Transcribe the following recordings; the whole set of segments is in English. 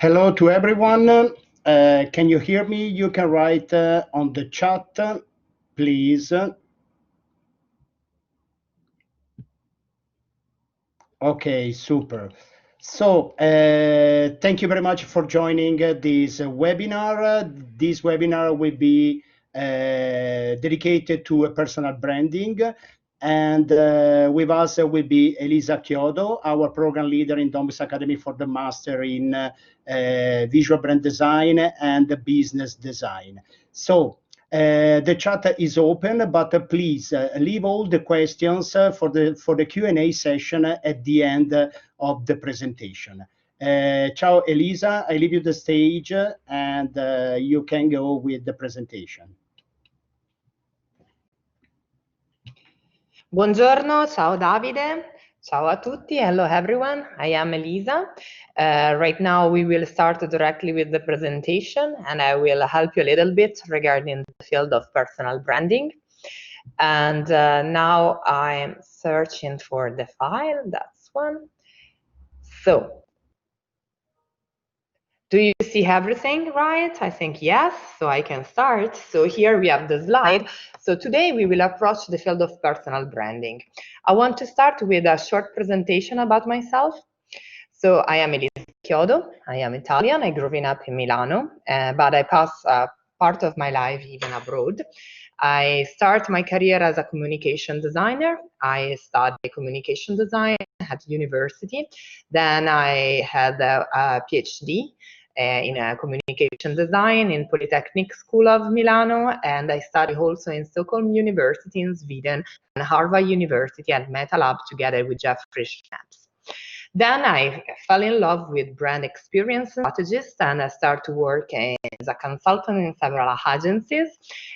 Hello to everyone. Can you hear me? You can write on the chat, please. Okay, super. So, thank you very much for joining this webinar. This webinar will be dedicated to personal branding. And with us will be Elisa Chiodo, our program leader in Domus Academy for the Master in Visual Brand Design and Business Design. So, the chat is open, but please leave all the questions for the Q&A session at the end of the presentation. Ciao, Elisa. I leave you the stage, and you can go with the presentation. Buongiorno, ciao Davide, ciao a tutti, hello everyone, I am Elisa. Right now we will start directly with the presentation and I will help you a little bit regarding the field of personal branding. And now I'm searching for the file, that's one. So, do you see everything right? I think yes, so I can start. So here we have the slide. So today we will approach the field of personal branding. I want to start with a short presentation about myself. So I am Elisa Chiodo, I am Italian, I grew up in Milano, but I passed part of my life even abroad. I started my career as a communication designer. I studied communication design at university. Then I had a PhD in communication design in Polytechnic School of Milano, and I studied also in Stockholm University in Sweden and Harvard University at Meta Lab together with Jeffrey Schnaps. Then I fell in love with brand experience strategist and I started to work as a consultant in several agencies.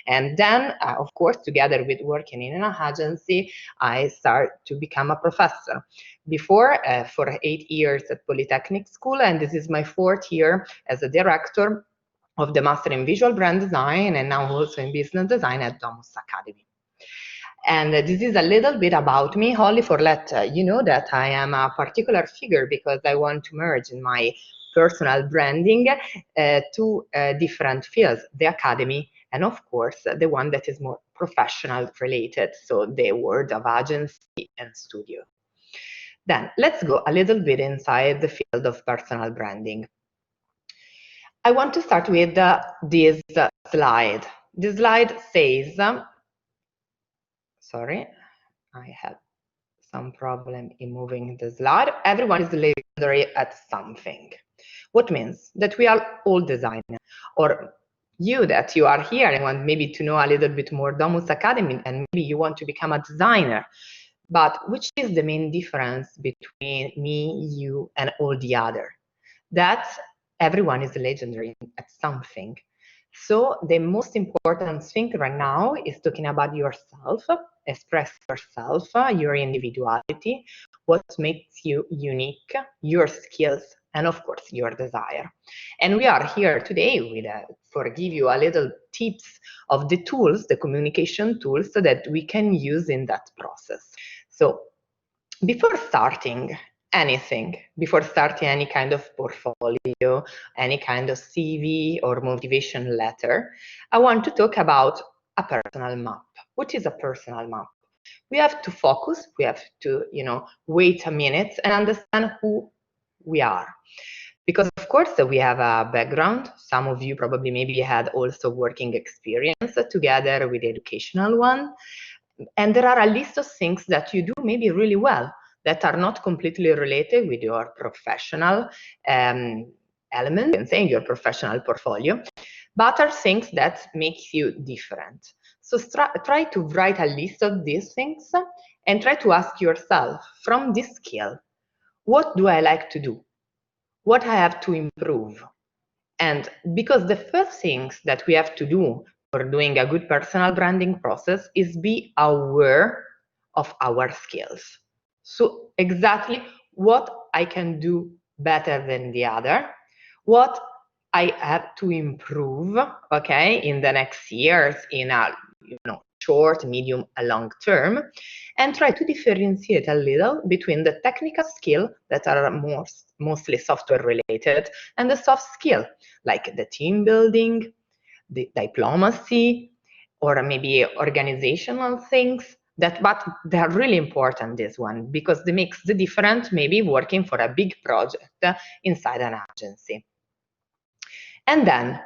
And then, of course, together with working in an agency, I started to become a professor. Before, for 8 years at Polytechnic School, and this is my 4th year as a director of the Master in Visual Brand Design and now also in Business Design at Domus Academy. And this is a little bit about me, only for let you know that I am a particular figure because I want to merge in my personal branding two different fields, the academy and of course the one that is more professional related, so the world of agency and studio. Then let's go a little bit inside the field of personal branding. I want to start with this slide. This slide says, sorry, I have some problem in moving the slide. Everyone is legendary at something. What means that we are all designers, or you that you are here and want maybe to know a little bit more Domus Academy and maybe you want to become a designer. But which is the main difference between me, you, and all the other? That everyone is legendary at something. So the most important thing right now is talking about yourself, express yourself, your individuality, what makes you unique, your skills, and of course your desire. And we are here today with for give you a little tips of the tools, the communication tools that we can use in that process. So before starting anything, before starting any kind of portfolio, any kind of CV or motivation letter, I want to talk about a personal map. What is a personal map? We have to focus, we have to, wait a minute and understand who we are. Because of course we have a background. Some of you probably maybe had also working experience together with the educational one. And there are a list of things that you do maybe really well that are not completely related with your professional element, and saying your professional portfolio, but are things that make you different. So try to write a list of these things and try to ask yourself, from this skill, what do I like to do? What I have to improve? And because the first things that we have to do for doing a good personal branding process is be aware of our skills. So exactly what I can do better than the other, what I have to improve, okay, in the next years, in a short, medium, and long term, and try to differentiate a little between the technical skill that are mostly software related and the soft skill like the team building, the diplomacy, or maybe organizational things but they're really important, this one, because they makes the difference maybe working for a big project inside an agency. And then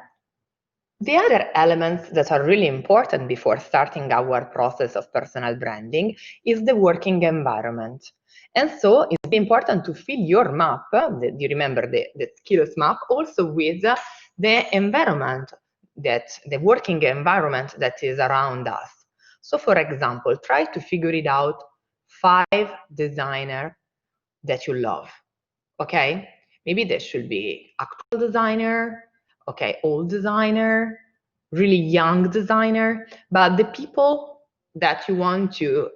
the other elements that are really important before starting our process of personal branding is the working environment. And so it's important to fill your map, you remember the skills map, also with the environment, the working environment that is around us. So for example, try to figure it out 5 designers that you love, okay? Maybe there should be actual designer, okay, old designer, really young designer, but the people that you want to,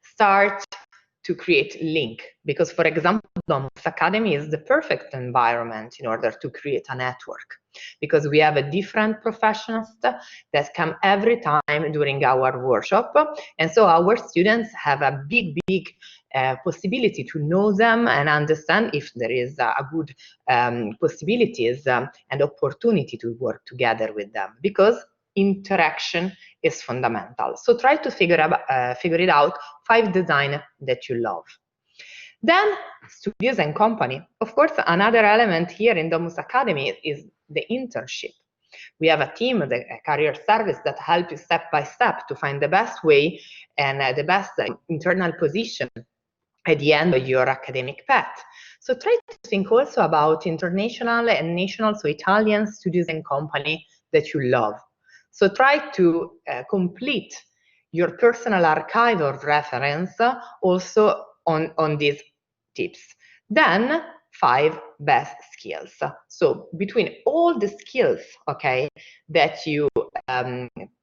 start to create link. Because for example, Domus Academy is the perfect environment in order to create a network, because we have a different professionals that come every time during our workshop. And so our students have a big possibility to know them and understand if there is a good possibilities and opportunity to work together with them, because interaction is fundamental. So try to figure it out 5 design that you love. Then studios and company. Of course, another element here in Domus Academy is the internship. We have a team, the career service, that help you step by step to find the best way and the best internal position at the end of your academic path. So try to think also about international and national, so Italian studios and company that you love. So try to complete your personal archive of reference also on these tips. Then 5 best skills. So between all the skills, okay, that you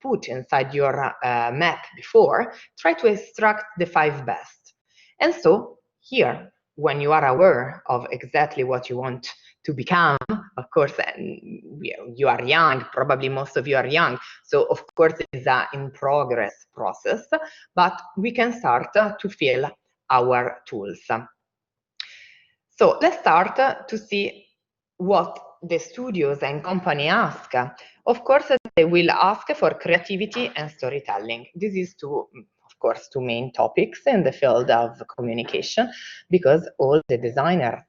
put inside your map before, try to extract the 5 best. And so here, when you are aware of exactly what you want to become, of course, you are young, probably most of you are young, so of course it's an in-progress process, but we can start to fill our tools. So let's start to see what the studios and company ask. Of course, they will ask for creativity and storytelling. This is of course, 2 main topics in the field of communication, because all the designers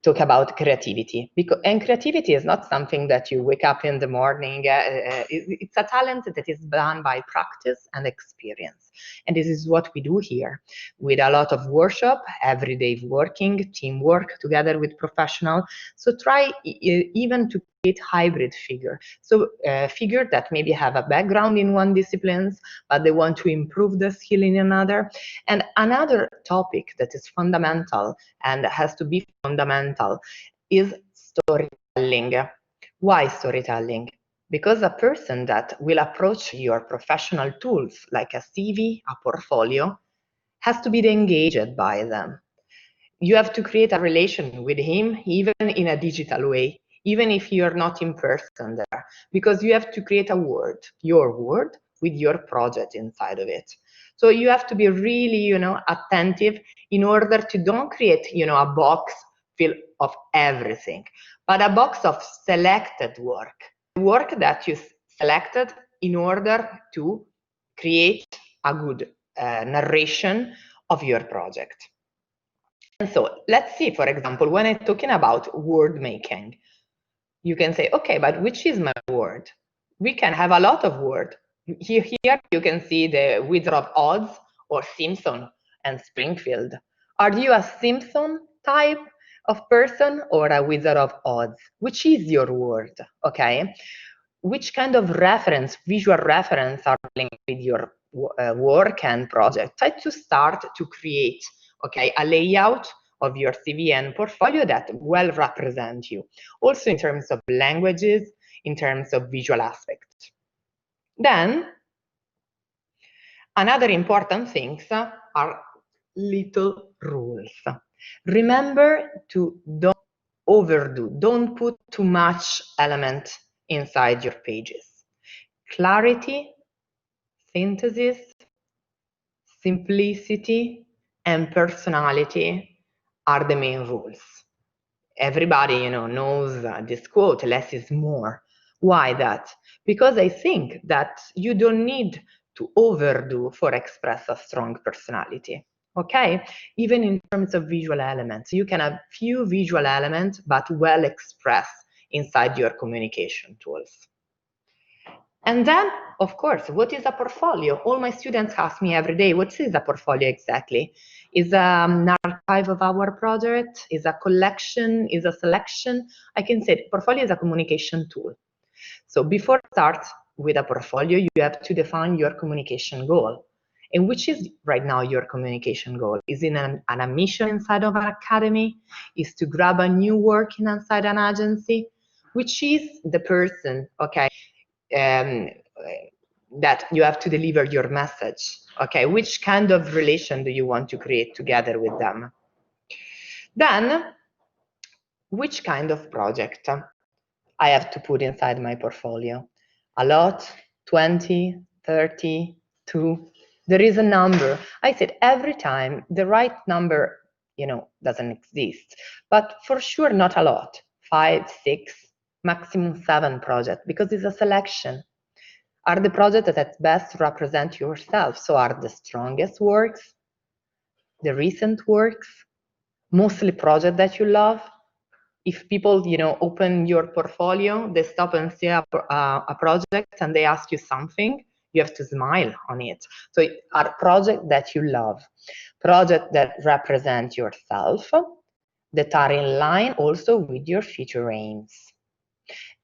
talk about creativity. And creativity is not something that you wake up in the morning. It's a talent that is done by practice and experience. And this is what we do here with a lot of workshop, everyday working, teamwork together with professionals. So try even to create hybrid figure. So figure that maybe have a background in one discipline, but they want to improve the skill in another. And another topic that is fundamental and has to be fundamental is storytelling. Why storytelling? Because a person that will approach your professional tools like a CV, a portfolio, has to be engaged by them. You have to create a relation with him, even in a digital way, even if you're not in person there, because you have to create a word, your word, with your project inside of it. So you have to be really, attentive in order to don't create, a box full of everything, but a box of selected work that you selected in order to create a good narration of your project. And so let's see, for example, when I'm talking about word making, you can say, okay, but which is my word? We can have a lot of words. Here you can see the Wizard of Oz or Simpson and Springfield. Are you a Simpson type of person or a Wizard of Oz? Which is your word, okay? Which kind of reference, visual reference are linked with your work and project? Try to start to create, okay, a layout of your CV and portfolio that well represent you. Also in terms of languages, in terms of visual aspects. Then, another important things are little rules. Remember to don't overdo, don't put too much element inside your pages. Clarity, synthesis, simplicity, and personality are the main rules. Everybody, knows this quote, less is more. Why that? Because I think that you don't need to overdo for express a strong personality. Okay? Even in terms of visual elements, you can have few visual elements, but well expressed inside your communication tools. And then, of course, what is a portfolio? All my students ask me every day, what is a portfolio exactly? Is an archive of our project? Is a collection? Is a selection? I can say portfolio is a communication tool. So before start with a portfolio, you have to define your communication goal. And which is right now your communication goal? Is it an mission inside of an academy? Is to grab a new work inside an agency? Which is the person, okay, that you have to deliver your message? Okay, which kind of relation do you want to create together with them? Then, which kind of project I have to put inside my portfolio? A lot, 20, 30, 2. There is a number. I said every time the right number, doesn't exist, but for sure not a lot. 5, 6, maximum 7 projects, because it's a selection. Are the projects that best represent yourself? So are the strongest works, the recent works, mostly projects that you love? If people, open your portfolio, they stop and see a project and they ask you something, you have to smile on it. So are projects that you love, projects that represent yourself, that are in line also with your future aims.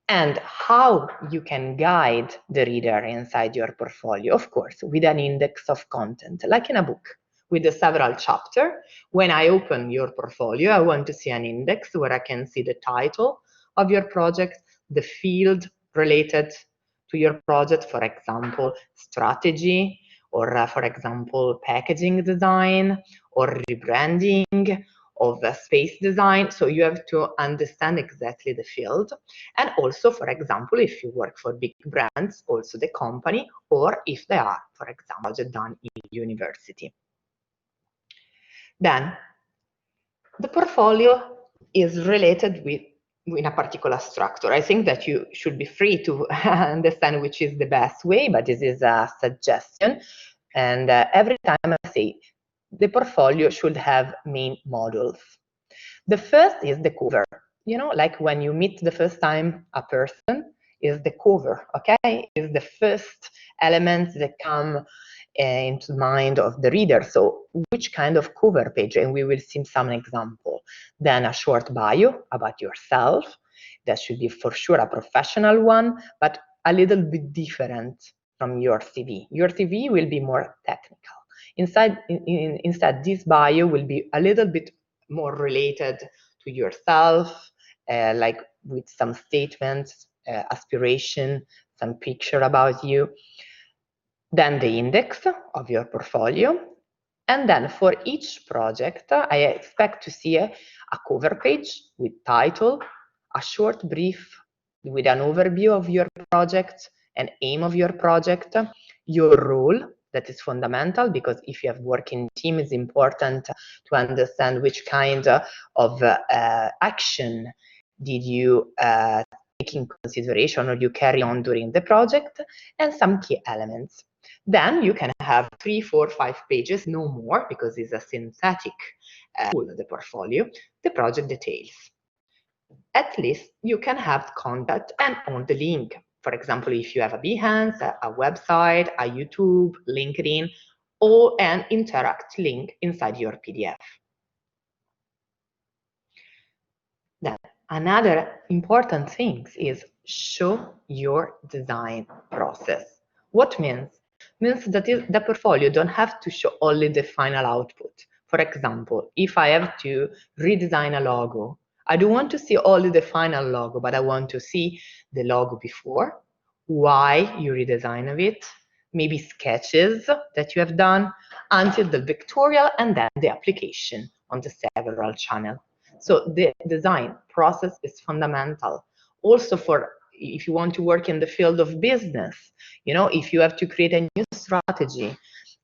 And how you can guide the reader inside your portfolio, of course, with an index of content, like in a book, with the several chapters. When I open your portfolio, I want to see an index where I can see the title of your project, the field related to your project, for example, strategy, or for example, packaging design, or rebranding, of space design. So you have to understand exactly the field. And also, for example, if you work for big brands, also the company, or if they are, for example, done in university. Then the portfolio is related with in a particular structure. I think that you should be free to understand which is the best way, but this is a suggestion. And every time I say the portfolio should have main modules. The first is the cover. Like when you meet the first time a person, is the cover, okay? Is the first elements that come into the mind of the reader. So which kind of cover page? And we will see some example. Then a short bio about yourself. That should be for sure a professional one, but a little bit different from your CV. Your CV will be more technical. Instead, this bio will be a little bit more related to yourself, like with some statements, aspiration, some picture about you. Then the index of your portfolio. And then for each project, I expect to see a cover page with title, a short brief with an overview of your project, an aim of your project, your role. That is fundamental, because if you have working team, it's important to understand which kind of action did you take in consideration or you carry on during the project, and some key elements. Then you can have 3, 4, 5 pages, no more, because it's a synthetic tool, the portfolio, the project details. At least you can have contact and on the link. For example, if you have a Behance, a website, a YouTube, LinkedIn, or an interact link inside your PDF. Then another important thing is show your design process. What means? Means that the portfolio don't have to show only the final output. For example, if I have to redesign a logo, I don't want to see only the final logo, but I want to see the logo before, why you redesign of it, maybe sketches that you have done, until the pictorial, and then the application on the several channels. So the design process is fundamental. Also for if you want to work in the field of business, if you have to create a new strategy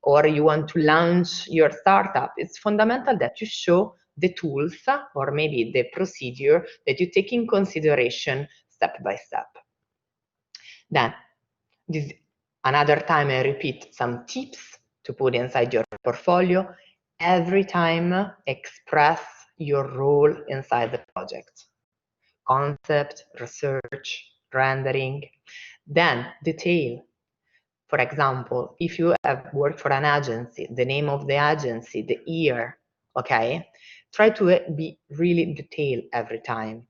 or you want to launch your startup, it's fundamental that you show the tools or maybe the procedure that you take in consideration step by step. Then, another time I repeat some tips to put inside your portfolio. Every time express your role inside the project. Concept, research, rendering. Then detail. For example, if you have worked for an agency, the name of the agency, the year, okay? Try to be really detailed every time.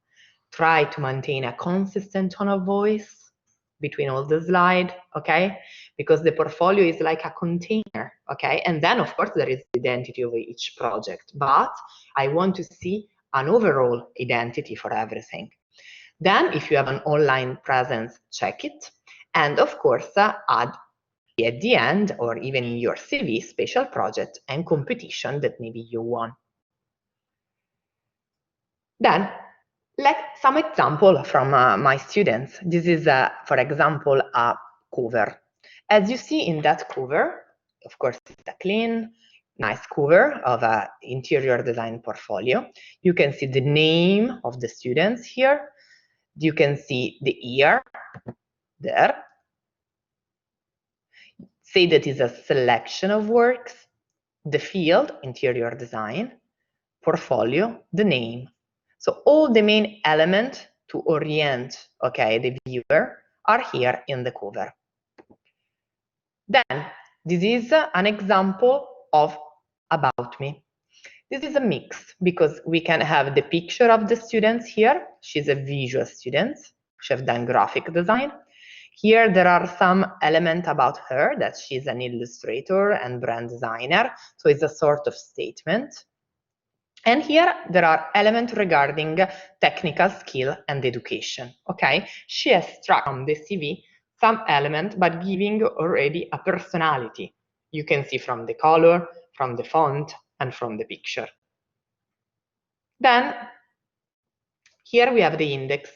Try to maintain a consistent tone of voice between all the slides, okay? Because the portfolio is like a container, okay? And then, of course, there is the identity of each project, but I want to see an overall identity for everything. Then, if you have an online presence, check it. And of course, add at the end, or even in your CV, special project and competition that maybe you won. Then, like some example from my students. This is, for example, a cover. As you see in that cover, of course, it's a clean, nice cover of an interior design portfolio. You can see the name of the students here. You can see the year there. Say that is a selection of works, the field, interior design, portfolio, the name. So all the main elements to orient, okay, the viewer are here in the cover. Then, this is an example of about me. This is a mix because we can have the picture of the students here. She's a visual student. She has done graphic design. Here there are some elements about her that she's an illustrator and brand designer. So it's a sort of statement. And here there are elements regarding technical skill and education, okay? She has struck from the CV some element, but giving already a personality. You can see from the color, from the font, and from the picture. Then, here we have the index.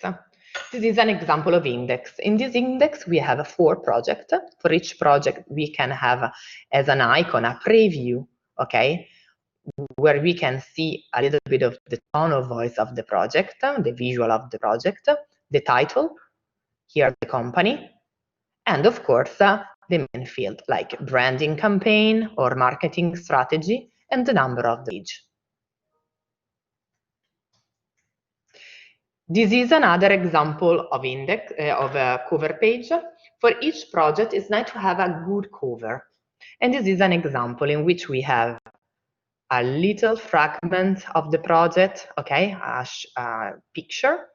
This is an example of index. In this index, we have 4 projects. For each project, we can have as an icon a preview, okay? Where we can see a little bit of the tone of voice of the project, the visual of the project, the title, here the company, and of course, the main field like branding campaign or marketing strategy and the number of the page. This is another example of index of a cover page. For each project, it's nice to have a good cover. And this is an example in which we have a little fragment of the project, okay, a picture,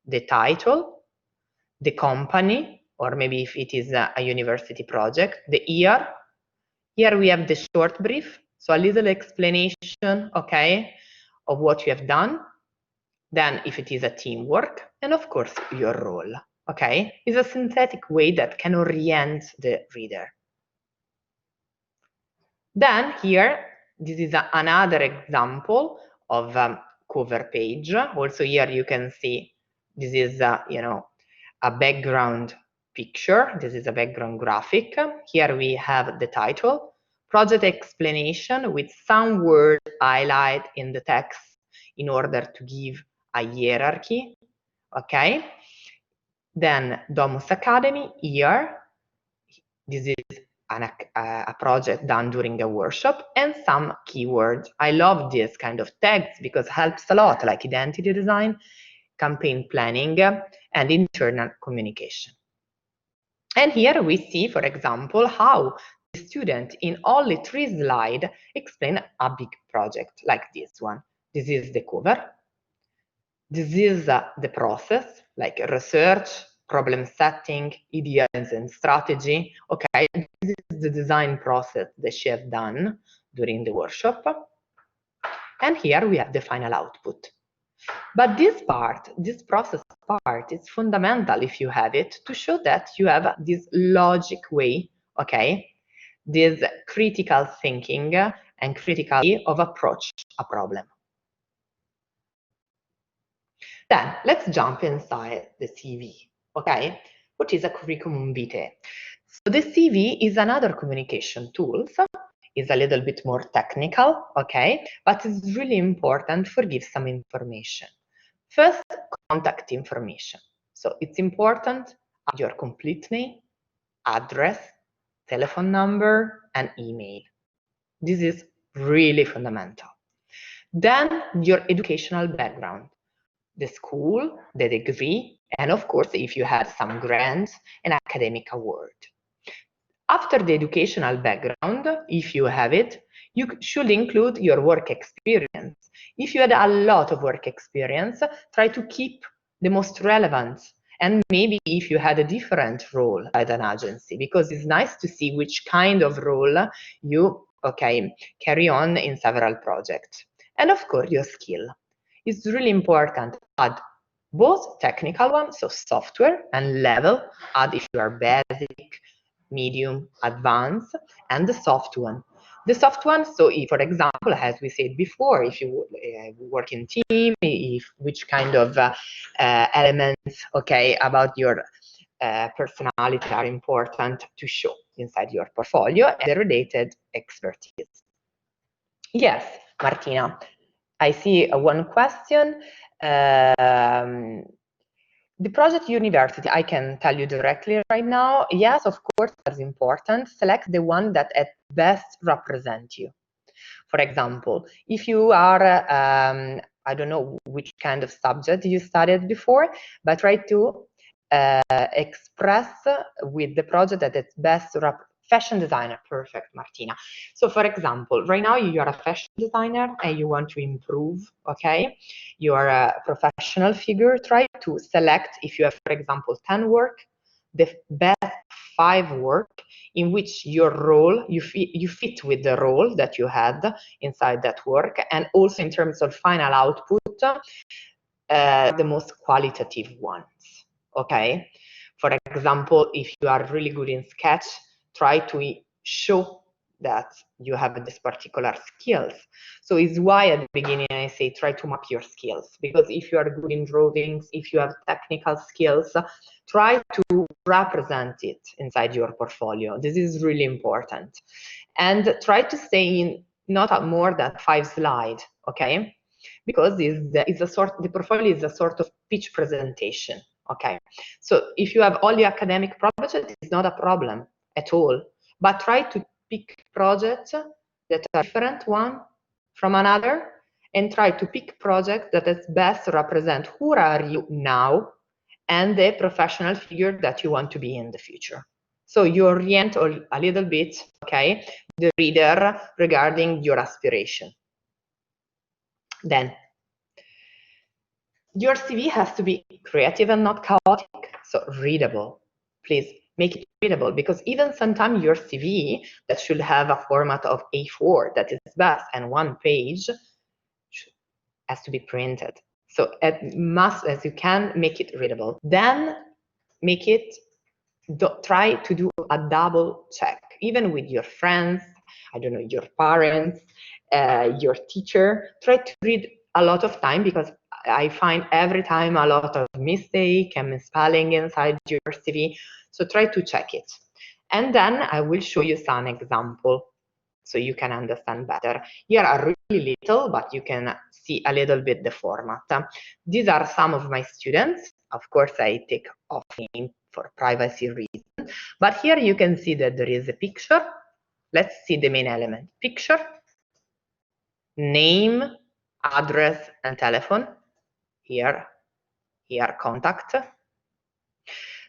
the title, the company, or maybe if it is a university project, the year. Here we have the short brief, so a little explanation, okay, of what you have done. Then if it is a teamwork, and of course your role, okay? It's a synthetic way that can orient the reader. Then here, this is another example of cover page. Also here you can see this is, a background picture. This is a background graphic. Here we have the title, project explanation with some word highlight in the text in order to give a hierarchy, okay? Then Domus Academy, here, this is a project done during a workshop, and some keywords. I love this kind of tags because it helps a lot, like identity design, campaign planning, and internal communication. And here we see, for example, how the student in only 3 slides explain a big project like this one. This is the cover. This is the process, like research, problem setting, ideas and strategy. Okay, this is the design process that she has done during the workshop. And here we have the final output. But this part, this process part, is fundamental if you have it to show that you have this logic way, okay, this critical thinking and critical way of approach a problem. Then let's jump inside the CV. Okay, what is a curriculum vitae? So the CV is another communication tool. It's a little bit more technical, okay, but it's really important for give some information. First, contact information. So it's important your complete name, address, telephone number, and email. This is really fundamental. Then your educational background, the school, the degree, and of course, if you had some grants, an academic award. After the educational background, if you have it, you should include your work experience. If you had a lot of work experience, try to keep the most relevant. And maybe if you had a different role at an agency, because it's nice to see which kind of role you, carry on in several projects. And of course, your skill. It's really important to add both technical ones, so software, and level, add if you are basic, medium, advanced, and the soft one. The soft one, so if, for example, as we said before, if you work in team, if which kind of elements, about your personality are important to show inside your portfolio, and the related expertise. Yes, Martina, I see one question. The project university, I can tell you directly right now, yes, of course, that's important. Select the one that at best represents you. For example, if you are, I don't know which kind of subject you studied before, but try to express with the project that it's best fashion designer. Perfect, Martina. So for example, right now you are a fashion designer and you want to improve, you are a professional figure. Try to select, if you have, for example, 10 work, the best 5 work in which your role, you fit with the role that you had inside that work, and also in terms of final output, the most qualitative ones. Okay, for example, if you are really good in sketch, try to show that you have this particular skills. So it's why at the beginning I say try to map your skills, because if you are good in drawings, if you have technical skills, try to represent it inside your portfolio. This is really important. And try to stay in not more than 5 slides, okay? Because the portfolio is a sort of pitch presentation. Okay, so if you have all the academic projects, it's not a problem at all. But try to pick projects that are different one from another, and try to pick projects that is best represent who are you now and the professional figure that you want to be in the future. So you orient a little bit, the reader regarding your aspiration. Then your CV has to be creative and not chaotic, so readable. Please make it readable, because even sometimes your CV that should have a format of A4 that is best and 1 page has to be printed. So as much as you can, make it readable. Then make it, try to do a double check, even with your friends, I don't know, your parents, your teacher. Try to read a lot of time, because I find every time a lot of mistake and misspelling inside your CV. So try to check it. And then I will show you some example so you can understand better. Here are really little, but you can see a little bit the format. These are some of my students. Of course, I take off name for privacy reasons. But here you can see that there is a picture. Let's see the main element. Picture, name, address, and telephone. Here contact.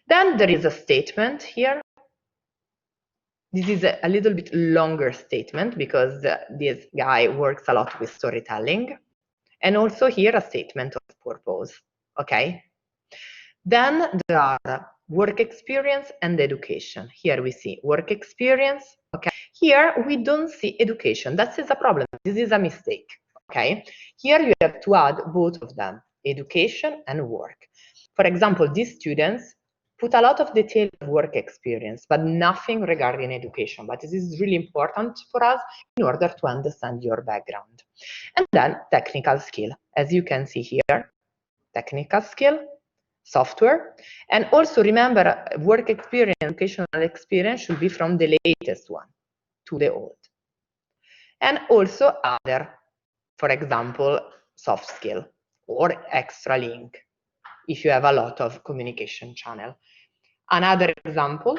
Then there is a statement here. This is a little bit longer statement, because this guy works a lot with storytelling. And also here a statement of purpose, okay? Then there are work experience and education. Here we see work experience, okay? Here we don't see education. That is a problem. This is a mistake, okay? Here you have to add both of them, education and work. For example, these students put a lot of detailed work experience, but nothing regarding education. But this is really important for us in order to understand your background. And then technical skill. As you can see here, technical skill, software. And also remember, work experience, educational experience should be from the latest one to the old. And also other, for example, soft skill or extra link if you have a lot of communication channel. Another example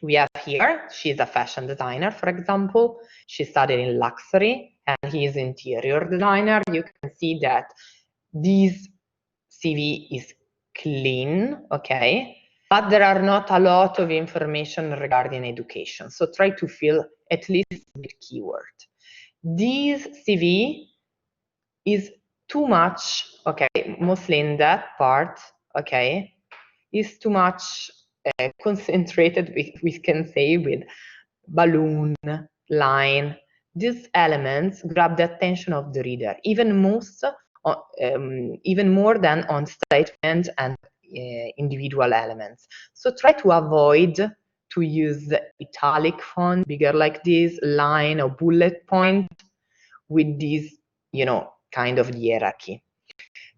we have here, she's a fashion designer, for example. She studied in luxury and he's interior designer. You can see that this CV is clean, okay? But there are not a lot of information regarding education. So try to fill at least with keyword. This CV is too much, okay, mostly in that part, okay, is too much concentrated, we can say, with balloon, line. These elements grab the attention of the reader, even more than on statement and individual elements. So try to avoid to use italic font, bigger like this, line or bullet point with this, you know, kind of hierarchy.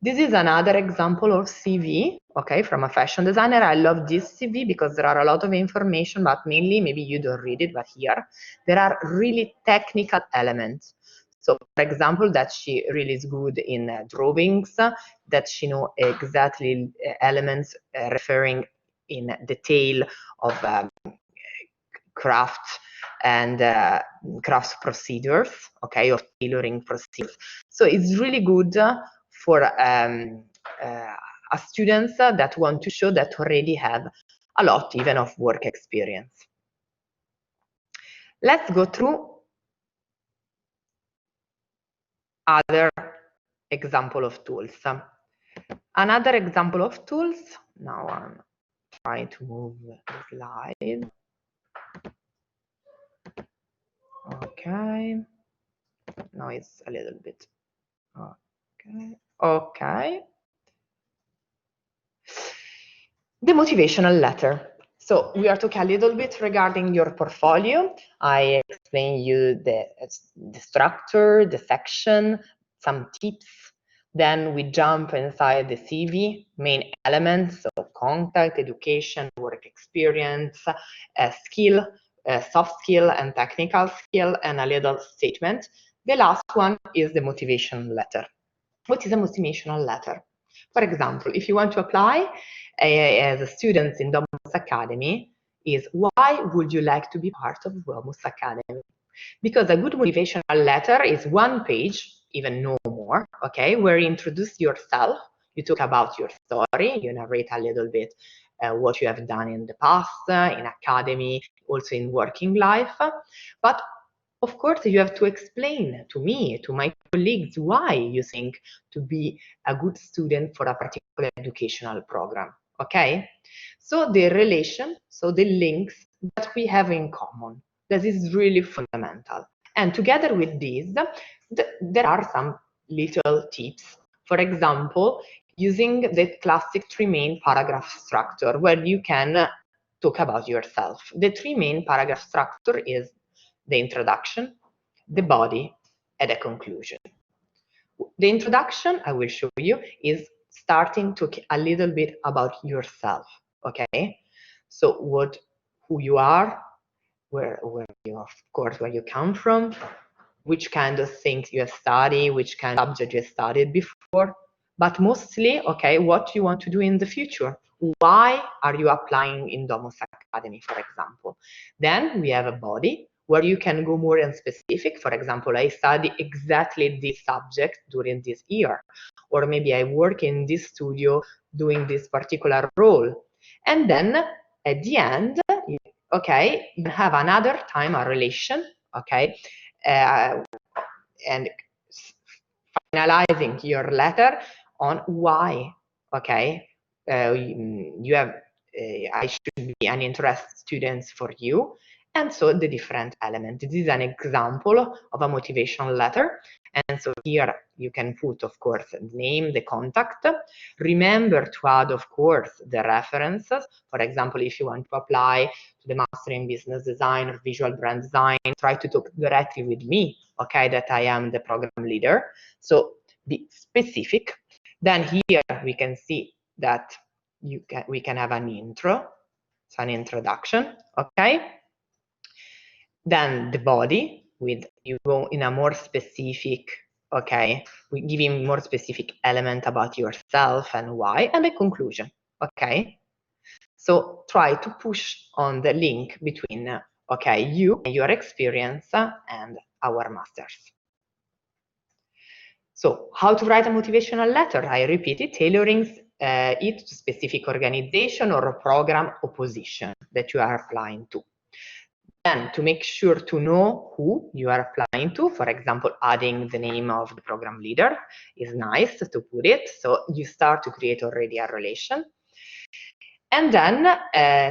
This is another example of CV, okay, from a fashion designer. I love this CV because there are a lot of information, but mainly, maybe you don't read it, but here, there are really technical elements. So, for example, that she really is good in drawings, that she knows exactly elements referring in detail of craft and crafts procedures, okay, or tailoring procedures. So it's really good for students that want to show that already have a lot even of work experience. Let's go through other example of tools. Another example of tools, now I'm trying to move the slide. Okay, now it's a little bit, okay. The motivational letter. So we are talking a little bit regarding your portfolio. I explain you the structure, the section, some tips. Then we jump inside the CV, main elements, so contact, education, work experience, skill, soft skill and technical skill, and a little statement. The last one is the motivation letter. What is a motivational letter? For example, if you want to apply as a student in Domus Academy, is why would you like to be part of Domus Academy? Because a good motivational letter is one page, even no more, okay, where you introduce yourself, you talk about your story, you narrate a little bit what you have done in the past, in academy, also in working life. But of course, you have to explain to me, to my colleagues, why you think to be a good student for a particular educational program, okay? So the relation, so the links that we have in common, that is really fundamental. And together with these, there are some little tips. For example, using the classic three main paragraph structure where you can talk about yourself. The three main paragraph structure is the introduction, the body, and the conclusion. The introduction, I will show you, is starting to talk a little bit about yourself, okay? So who you are, where you, of course, where you come from, which kind of things you have studied, which kind of subject you have studied before, but mostly, okay, what you want to do in the future. Why are you applying in Domus Academy, for example? Then we have a body where you can go more in specific. For example, I study exactly this subject during this year, or maybe I work in this studio doing this particular role. And then at the end, okay, you have another time a relation, okay, and finalizing your letter on why, okay, you have, I should be an interest student for you, and so the different elements. This is an example of a motivational letter. And so here you can put, of course, the name, the contact. Remember to add, of course, the references. For example, if you want to apply to the Master in Business Design or Visual Brand Design, try to talk directly with me, okay, that I am the program leader. So be specific. Then here we can see that we can have an intro, so an introduction, okay? Then the body, you go in a more specific, okay, we give you more specific element about yourself and why, and the conclusion, okay? So try to push on the link between, okay, you and your experience and our masters. So how to write a motivational letter? I repeat it, tailoring it to specific organization or a program or position that you are applying to. Then to make sure to know who you are applying to, for example, adding the name of the program leader is nice to put it. So you start to create already a relation. And then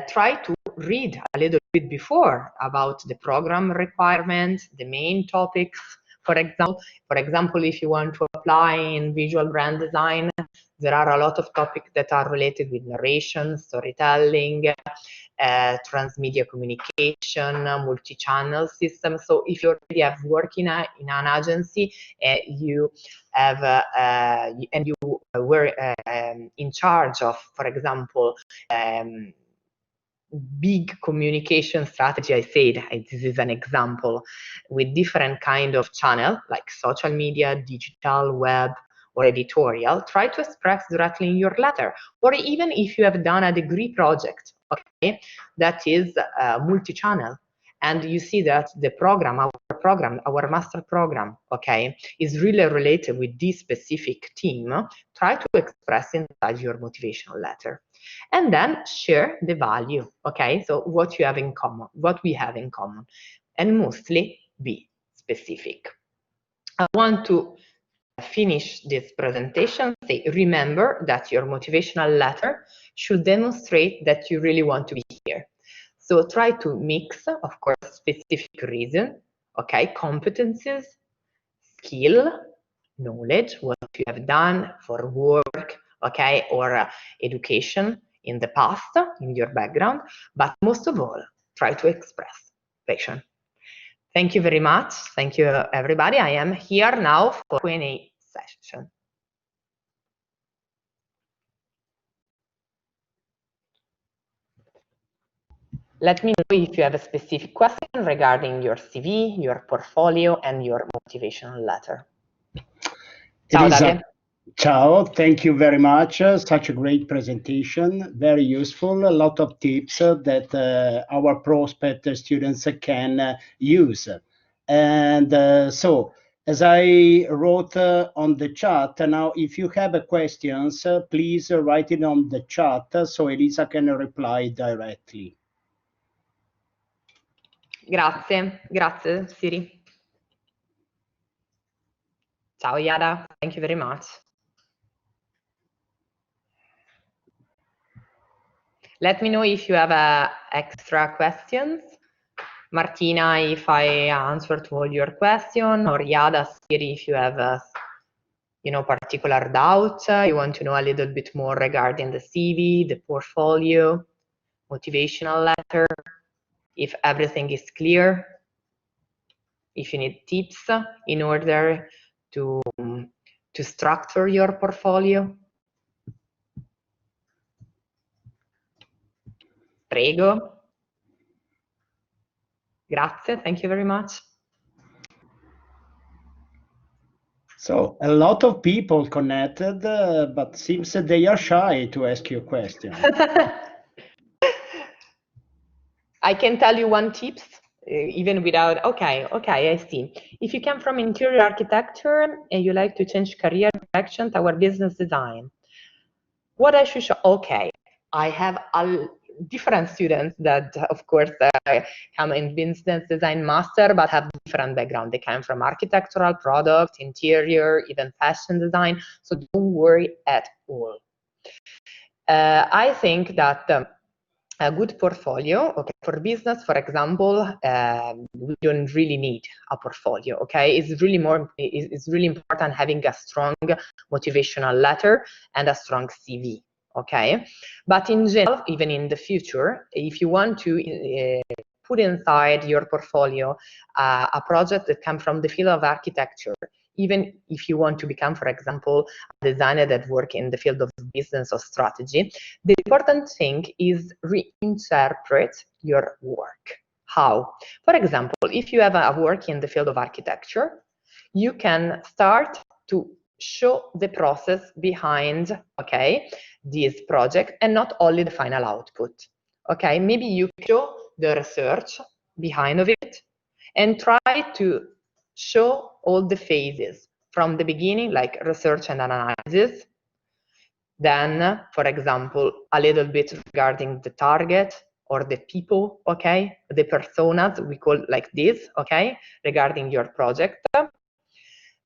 try to read a little bit before about the program requirements, the main topics. For example, if you want to apply in visual brand design, there are a lot of topics that are related with narration, storytelling, transmedia communication, multi-channel system. So if you already have worked in an agency, you have and you were in charge of, for example, big communication strategy, I said, this is an example, with different kind of channel like social media, digital, web, or editorial, try to express directly in your letter. Or even if you have done a degree project, okay, that is multi-channel, and you see that the program, our master program, okay, is really related with this specific team, try to express inside your motivational letter. And then share the value, okay? So what you have in common, what we have in common, and mostly be specific. I want to finish this presentation, say, remember that your motivational letter should demonstrate that you really want to be here. So try to mix, of course, specific reason, okay, competencies, skill, knowledge, what you have done for work, okay, or education in the past, in your background, but most of all, try to express passion. Thank you very much. Thank you, everybody. I am here now for Q&A session. Let me know if you have a specific question regarding your CV, your portfolio, and your motivational letter. Ciao, Elisa. Ciao, thank you very much. Such a great presentation, very useful, a lot of tips that our prospect students can use. And so, as I wrote on the chat, now if you have questions, please write it on the chat so Elisa can reply directly. Grazie, Siri. Ciao, Yada. Thank you very much. Let me know if you have extra questions. Martina, if I answered to all your questions, or Yada, Siri, if you have particular doubt, you want to know a little bit more regarding the CV, the portfolio, motivational letter, if everything is clear, if you need tips in order to structure your portfolio. Prego. Grazie, thank you very much. So a lot of people connected, but seems that they are shy to ask you a question. I can tell you one tip, even without, okay, I see. If you come from interior architecture and you like to change career direction toward business design, what I should show, okay, I have different students that, of course, come in business design master, but have different background. They come from architectural, product, interior, even fashion design. So don't worry at all. I think that a good portfolio, okay, for business, for example, we don't really need a portfolio, okay? It's really important having a strong motivational letter and a strong CV, okay? But in general, even in the future, if you want to put inside your portfolio a project that comes from the field of architecture, even if you want to become, for example, a designer that works in the field of business or strategy, the important thing is reinterpret your work. How? For example, if you have a work in the field of architecture, you can start to show the process behind, okay, this project and not only the final output. Okay, maybe you show the research behind of it and try to show all the phases from the beginning, like research and analysis. Then, for example, a little bit regarding the target or the people, okay, the personas, we call like this, okay, regarding your project.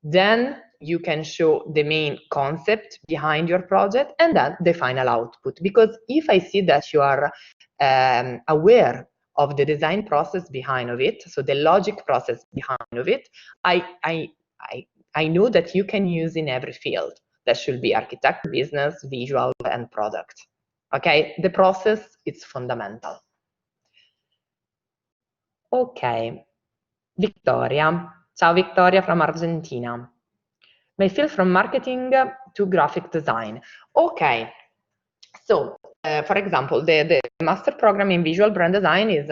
Then you can show the main concept behind your project and then the final output. Because if I see that you are aware of the design process behind of it, so the logic process behind of it, I know that you can use in every field. That should be architecture, business, visual, and product. Okay, the process is fundamental. Okay, Victoria. Ciao, Victoria from Argentina. May feel from marketing to graphic design. Okay, so for example, the master program in visual brand design is,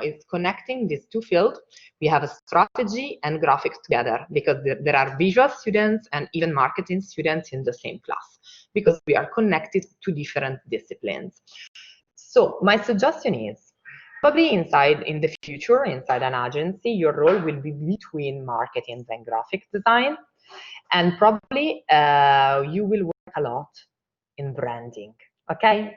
is connecting these two fields. We have a strategy and graphics together because there are visual students and even marketing students in the same class because we are connected to different disciplines. So my suggestion is, probably in the future, inside an agency, your role will be between marketing and graphic design. And probably you will work a lot in branding, okay?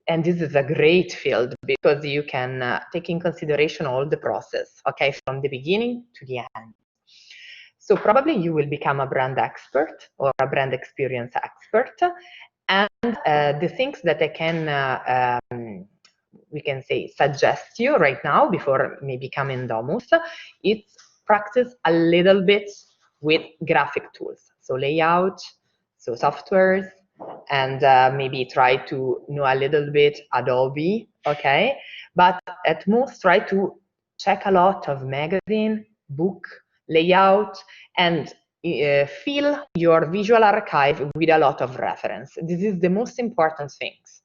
And this is a great field because you can take in consideration all the process, okay, from the beginning to the end. So probably you will become a brand expert or a brand experience expert. And the things that I can, we can say, suggest you right now before maybe coming Domus, it's practice a little bit with graphic tools, so layout, so softwares, and maybe try to know a little bit Adobe, okay? But at most try to check a lot of magazine, book, layout, and fill your visual archive with a lot of reference. This is the most important things.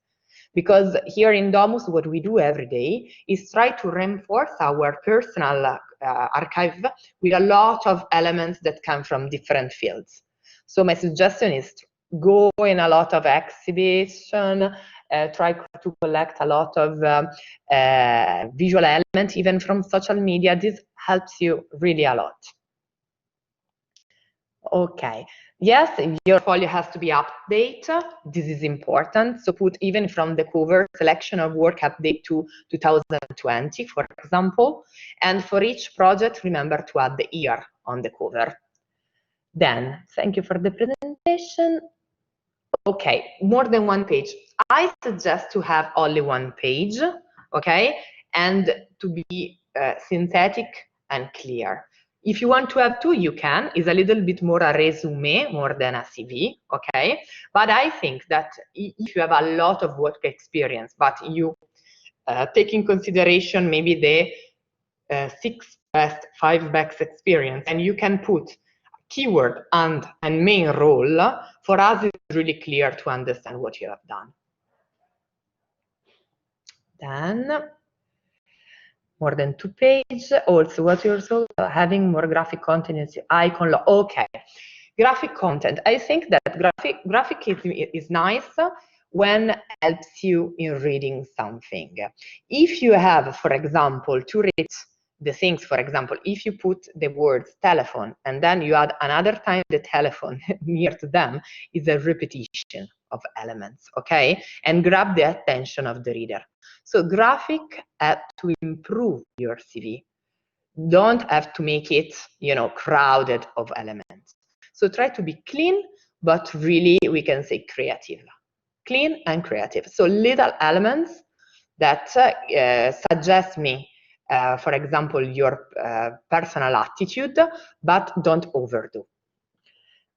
Because here in Domus, what we do every day is try to reinforce our personal archive with a lot of elements that come from different fields. So my suggestion is to go in a lot of exhibition, try to collect a lot of visual elements, even from social media. This helps you really a lot. Okay. Yes, your portfolio has to be updated. This is important. So put even from the cover selection of work update to 2020, for example. And for each project, remember to add the year on the cover. Then, thank you for the presentation. Okay, more than one page. I suggest to have only one page, okay, and to be synthetic and clear. If you want to have two, you can. It's a little bit more a resume, more than a CV, okay? But I think that if you have a lot of work experience, but you take in consideration maybe the 6 best, 5 best experience, and you can put keyword and main role, for us it's really clear to understand what you have done. Then, more than 2 pages. Also, what you're also having more graphic content is icon. Okay, graphic content. I think that graphic is nice when it helps you in reading something. If you have, for example, to read the things, for example, if you put the words telephone and then you add another time the telephone near to them, is a repetition of elements, okay? And grab the attention of the reader. So graphic to improve your CV. Don't have to make it, crowded of elements. So try to be clean, but really we can say creative. Clean and creative. So little elements that suggest me, for example, your personal attitude, but don't overdo.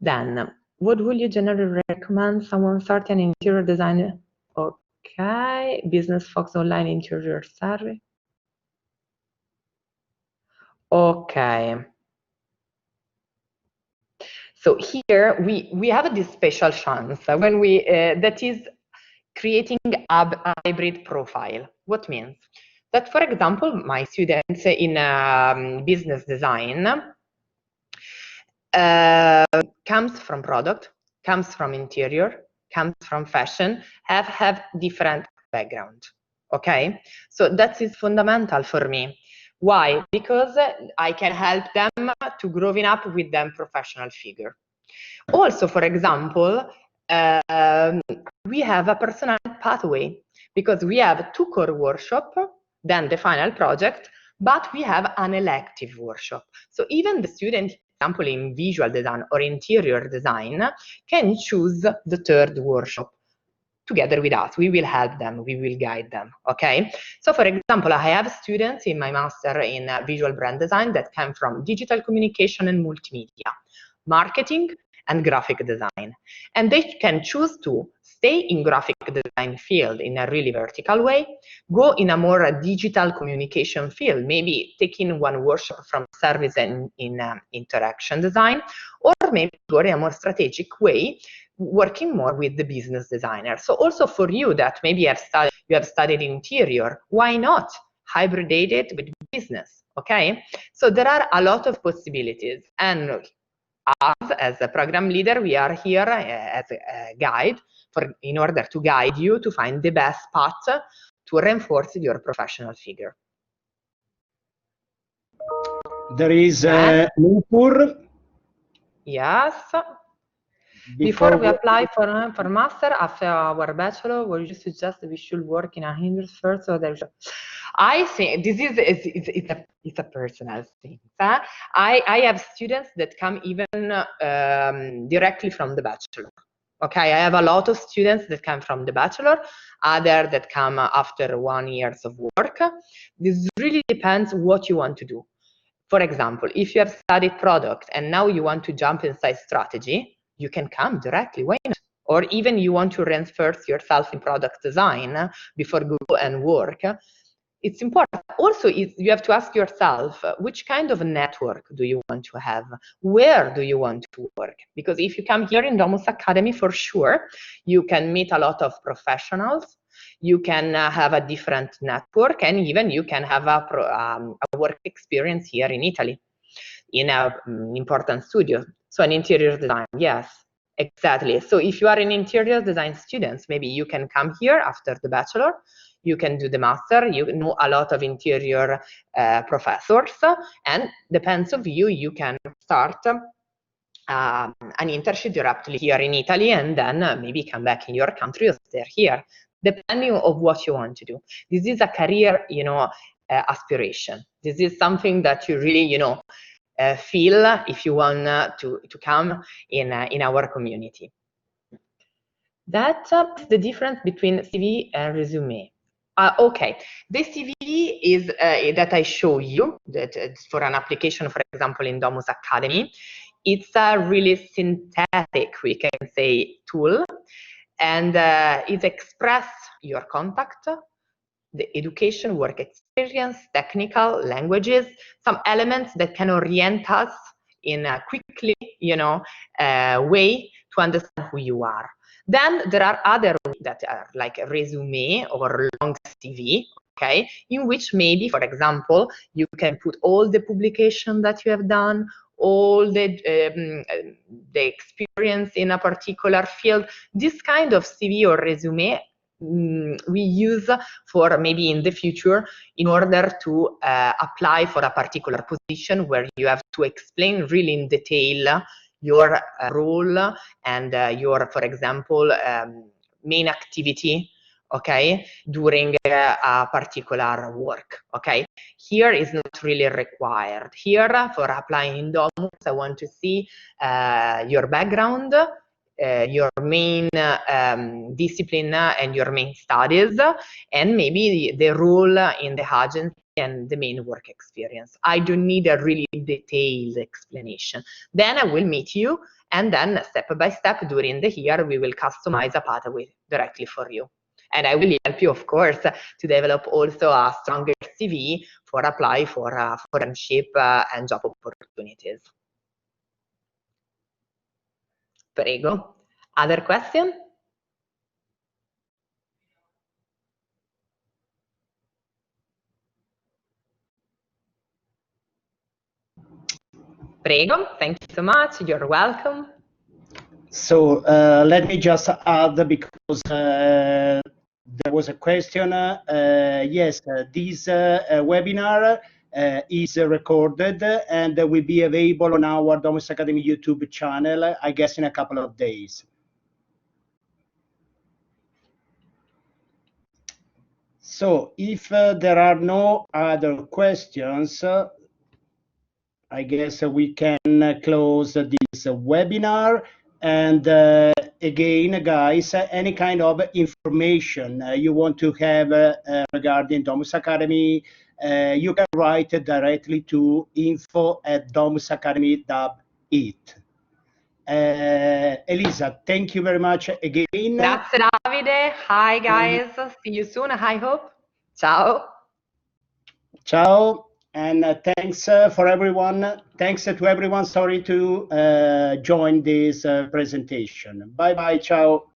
Then, what would you generally recommend someone starting an interior design? Okay, business Fox online interior survey. Okay. So here we have this special chance when that is creating a hybrid profile. What means? That, for example, my students in business design comes from product, comes from interior, comes from fashion, have different background. Okay, so that is fundamental for me. Why? Because I can help them to growing up with them professional figure. Also, for example, we have a personal pathway because we have 2 core workshops, then the final project, but we have an elective workshop. So even the student, for example, in visual design or interior design, can choose the 3rd workshop together with us. We will help them, we will guide them, okay? So for example, I have students in my master in visual brand design that come from digital communication and multimedia, marketing, and graphic design. And they can choose to stay in graphic design field in a really vertical way, go in a more digital communication field, maybe taking one workshop from service and in interaction design, or maybe go in a more strategic way, working more with the business designer. So also for you that maybe you have studied interior, why not hybridate it with business, okay? So there are a lot of possibilities, and us as a program leader, we are here as a guide in order to guide you to find the best path to reinforce your professional figure. There is Nupur. Yes. Before we apply for master after our bachelor, would you suggest we should work in a Hindus first or there? I think this is it's a personal thing. I have students that come even directly from the bachelor. Okay, I have a lot of students that come from the bachelor, other that come after 1 year of work. This really depends what you want to do. For example, if you have studied product and now you want to jump inside strategy, you can come directly, why not? Or even you want to reinforce yourself in product design before go and work. It's important. Also, you have to ask yourself, which kind of network do you want to have? Where do you want to work? Because if you come here in Domus Academy, for sure, you can meet a lot of professionals, you can have a different network, and even you can have a work experience here in Italy, in an important studio. So an interior design, yes, exactly. So if you are an interior design student, maybe you can come here after the bachelor, you can do the master, you know a lot of interior professors, and depends of you, you can start an internship directly here in Italy and then maybe come back in your country or stay here, depending on what you want to do. This is a career, aspiration. This is something that you really, feel if you want to come in our community. That's the difference between CV and resume. Okay, the CV is that I show you, that for an application, for example, in Domus Academy. It's a really synthetic, we can say, tool, and it expresses your contact, the education, work experience, technical, languages, some elements that can orient us in a quickly, way to understand who you are. Then there are other that are like a resume or long CV, okay, in which maybe, for example, you can put all the publication that you have done, all the experience in a particular field. This kind of CV or resume we use for maybe in the future in order to apply for a particular position where you have to explain really in detail your role and your, for example, main activity, okay, during a particular work, okay. Here is not really required. Here, for applying in Domus, I want to see your background, your main discipline and your main studies, and maybe the role in the agency and the main work experience. I don't need a really detailed explanation. Then I will meet you, and then step by step during the year, we will customize a pathway directly for you. And I will help you, of course, to develop also a stronger CV for apply for internship and job opportunities. Prego. Other question? Prego. Thank you so much. You're welcome. So let me just add, because there was a question. Yes, this webinar is recorded and will be available on our Domus Academy YouTube channel, I guess, in a couple of days. So if there are no other questions, I guess we can close this webinar. And again, guys, any kind of information you want to have regarding Domus Academy, you can write directly to info@domusacademy.it. Elisa, thank you very much again. Grazie Davide. Hi guys. See you soon, I hope. Ciao. Ciao, and thanks for everyone. Thanks to everyone. Sorry to join this presentation. Bye bye. Ciao.